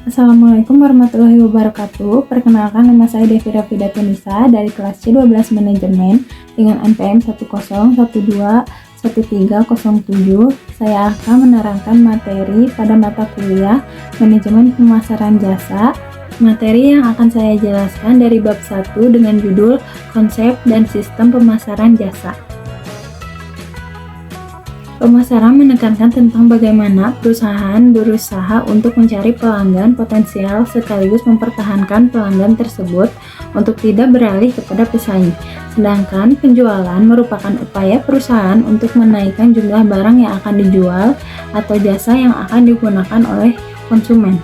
Assalamualaikum warahmatullahi wabarakatuh. Perkenalkan, nama saya Devi Rafida Tunisa dari kelas C12 Manajemen dengan NPM 10121311307. Saya akan menerangkan materi pada mata kuliah Manajemen Pemasaran Jasa. Materi yang akan saya jelaskan dari bab 1 dengan judul Konsep dan Sistem Pemasaran Jasa. Pemasaran menekankan tentang bagaimana perusahaan berusaha untuk mencari pelanggan potensial sekaligus mempertahankan pelanggan tersebut untuk tidak beralih kepada pesaing. Sedangkan penjualan merupakan upaya perusahaan untuk menaikkan jumlah barang yang akan dijual atau jasa yang akan digunakan oleh konsumen.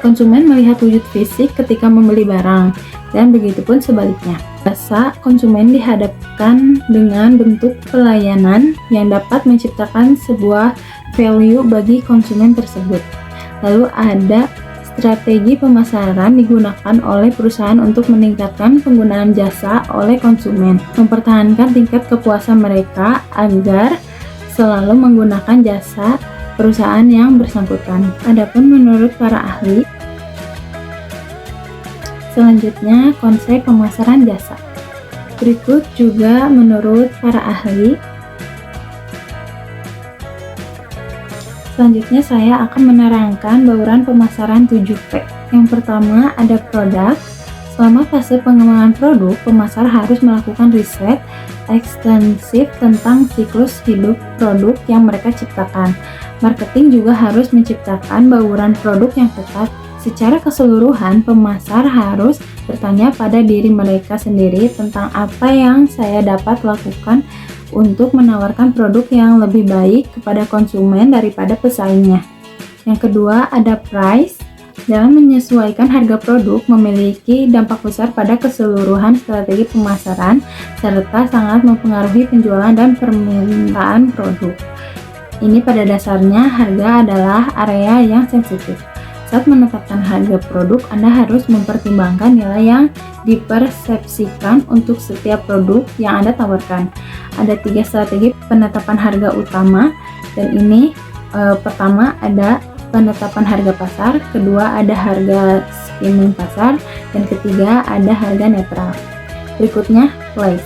Konsumen melihat wujud fisik ketika membeli barang, dan begitupun sebaliknya. Jasa konsumen dihadapkan dengan bentuk pelayanan yang dapat menciptakan sebuah value bagi konsumen tersebut. Lalu ada strategi pemasaran digunakan oleh perusahaan untuk meningkatkan penggunaan jasa oleh konsumen, mempertahankan tingkat kepuasan mereka agar selalu menggunakan jasa perusahaan yang bersangkutan. Adapun menurut para ahli, selanjutnya, konsep pemasaran jasa. Berikut juga menurut para ahli. Selanjutnya saya akan menerangkan bauran pemasaran 7P. Yang pertama ada produk. Selama fase pengembangan produk, pemasar harus melakukan riset ekstensif tentang siklus hidup produk yang mereka ciptakan. Marketing juga harus menciptakan bauran produk yang tepat. Secara keseluruhan, pemasar harus bertanya pada diri mereka sendiri tentang apa yang saya dapat lakukan untuk menawarkan produk yang lebih baik kepada konsumen daripada pesaingnya. Yang kedua, ada price. Dalam menyesuaikan harga produk memiliki dampak besar pada keseluruhan strategi pemasaran serta sangat mempengaruhi penjualan dan permintaan produk. Ini pada dasarnya harga adalah area yang sensitif. Saat menetapkan harga produk, Anda harus mempertimbangkan nilai yang dipersepsikan untuk setiap produk yang Anda tawarkan. Ada 3 strategi penetapan harga utama, dan ini pertama ada penetapan harga pasar, kedua ada harga skimming pasar, dan ketiga ada harga netral. Berikutnya, place.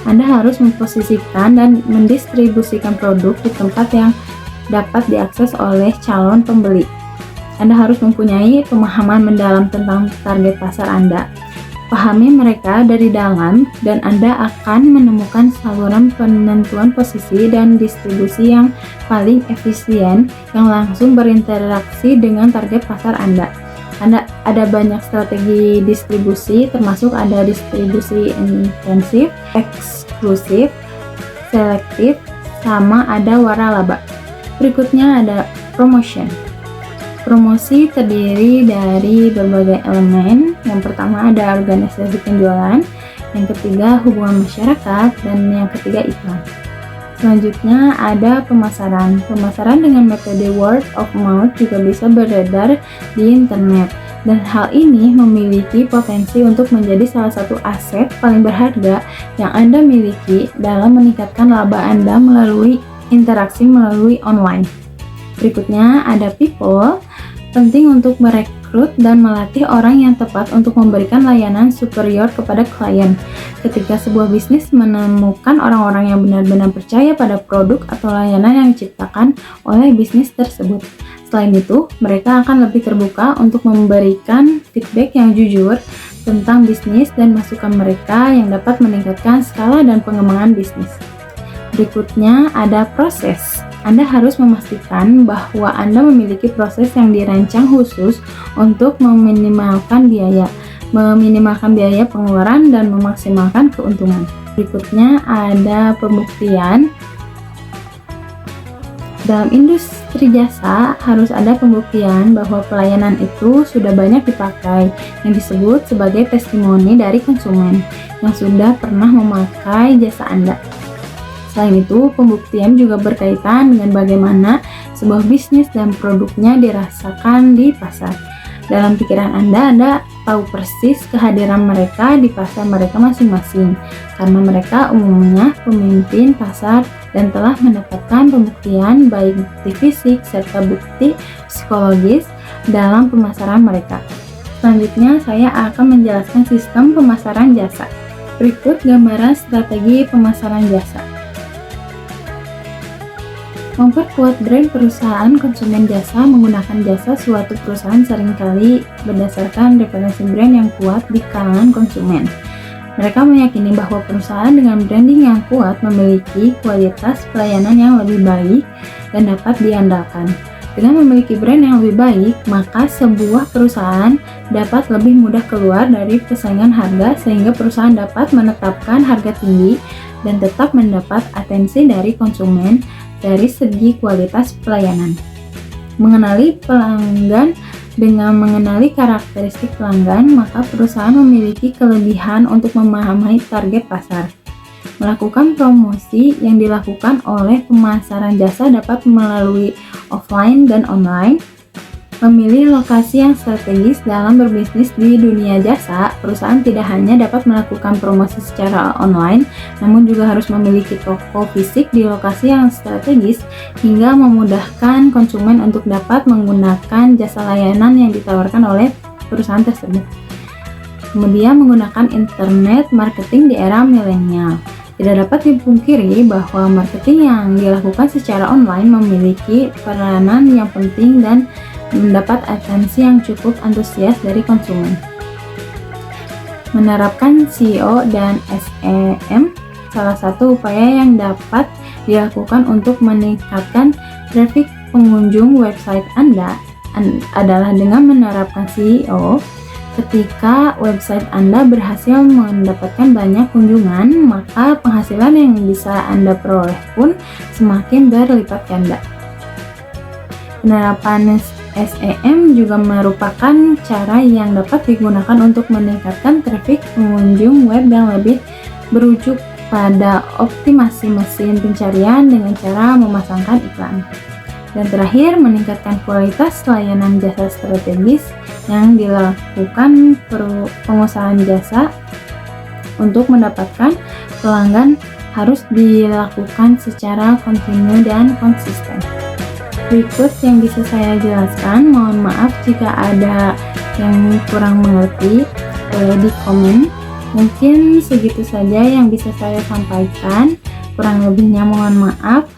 Anda harus memposisikan dan mendistribusikan produk di tempat yang dapat diakses oleh calon pembeli. Anda harus mempunyai pemahaman mendalam tentang target pasar Anda. Pahami mereka dari dalam, dan Anda akan menemukan saluran penentuan posisi dan distribusi yang paling efisien yang langsung berinteraksi dengan target pasar Anda. Ada banyak strategi distribusi, termasuk ada distribusi intensif, eksklusif, selektif, sama ada waralaba. Berikutnya ada promotion. Promosi terdiri dari berbagai elemen. Yang pertama ada organisasi penjualan, yang ketiga hubungan masyarakat, dan yang ketiga iklan. Selanjutnya ada pemasaran. Pemasaran dengan metode word of mouth juga bisa beredar di internet, dan hal ini memiliki potensi untuk menjadi salah satu aset paling berharga yang Anda miliki dalam meningkatkan laba Anda melalui interaksi melalui online. Berikutnya ada people. Penting untuk merekrut dan melatih orang yang tepat untuk memberikan layanan superior kepada klien. Ketika sebuah bisnis menemukan orang-orang yang benar-benar percaya pada produk atau layanan yang diciptakan oleh bisnis tersebut. Selain itu, mereka akan lebih terbuka untuk memberikan feedback yang jujur tentang bisnis dan masukan mereka yang dapat meningkatkan skala dan pengembangan bisnis. Berikutnya ada proses. Anda harus memastikan bahwa Anda memiliki proses yang dirancang khusus untuk meminimalkan biaya pengeluaran dan memaksimalkan keuntungan. Berikutnya ada pembuktian. Dalam industri jasa harus ada pembuktian bahwa pelayanan itu sudah banyak dipakai, yang disebut sebagai testimoni dari konsumen yang sudah pernah memakai jasa Anda. Selain itu, pembuktian juga berkaitan dengan bagaimana sebuah bisnis dan produknya dirasakan di pasar. Dalam pikiran Anda tahu persis kehadiran mereka di pasar mereka masing-masing, karena mereka umumnya pemimpin pasar dan telah mendapatkan pembuktian baik bukti fisik serta bukti psikologis dalam pemasaran mereka. Selanjutnya, saya akan menjelaskan sistem pemasaran jasa. Berikut gambaran strategi pemasaran jasa. Memperkuat brand perusahaan konsumen jasa menggunakan jasa suatu perusahaan seringkali berdasarkan referensi brand yang kuat di kalangan konsumen. Mereka meyakini bahwa perusahaan dengan branding yang kuat memiliki kualitas pelayanan yang lebih baik dan dapat diandalkan. Dengan memiliki brand yang lebih baik, maka sebuah perusahaan dapat lebih mudah keluar dari persaingan harga sehingga perusahaan dapat menetapkan harga tinggi dan tetap mendapat atensi dari konsumen dari segi kualitas pelayanan. Mengenali pelanggan. Dengan mengenali karakteristik pelanggan, maka perusahaan memiliki kelebihan untuk memahami target pasar. Melakukan promosi yang dilakukan oleh pemasaran jasa dapat melalui offline dan online. Memilih lokasi yang strategis dalam berbisnis di dunia jasa, perusahaan tidak hanya dapat melakukan promosi secara online, namun juga harus memiliki toko fisik di lokasi yang strategis hingga memudahkan konsumen untuk dapat menggunakan jasa layanan yang ditawarkan oleh perusahaan tersebut. Kemudian menggunakan internet marketing di era milenial. Tidak dapat dipungkiri bahwa marketing yang dilakukan secara online memiliki peranan yang penting dan mendapat atensi yang cukup antusias dari konsumen. Menerapkan SEO dan SEM, salah satu upaya yang dapat dilakukan untuk meningkatkan traffic pengunjung website Anda adalah dengan menerapkan SEO. Ketika website Anda berhasil mendapatkan banyak kunjungan, maka penghasilan yang bisa Anda peroleh pun semakin berlipat ganda. Penerapan SEM juga merupakan cara yang dapat digunakan untuk meningkatkan traffic pengunjung web yang lebih berujuk pada optimasi mesin pencarian dengan cara memasangkan iklan. Dan terakhir, meningkatkan kualitas layanan jasa strategis yang dilakukan pengusahaan jasa untuk mendapatkan pelanggan harus dilakukan secara kontinu dan konsisten. Berikut yang bisa saya jelaskan, mohon maaf jika ada yang kurang mengerti, di komen. Mungkin segitu saja yang bisa saya sampaikan, kurang lebihnya mohon maaf.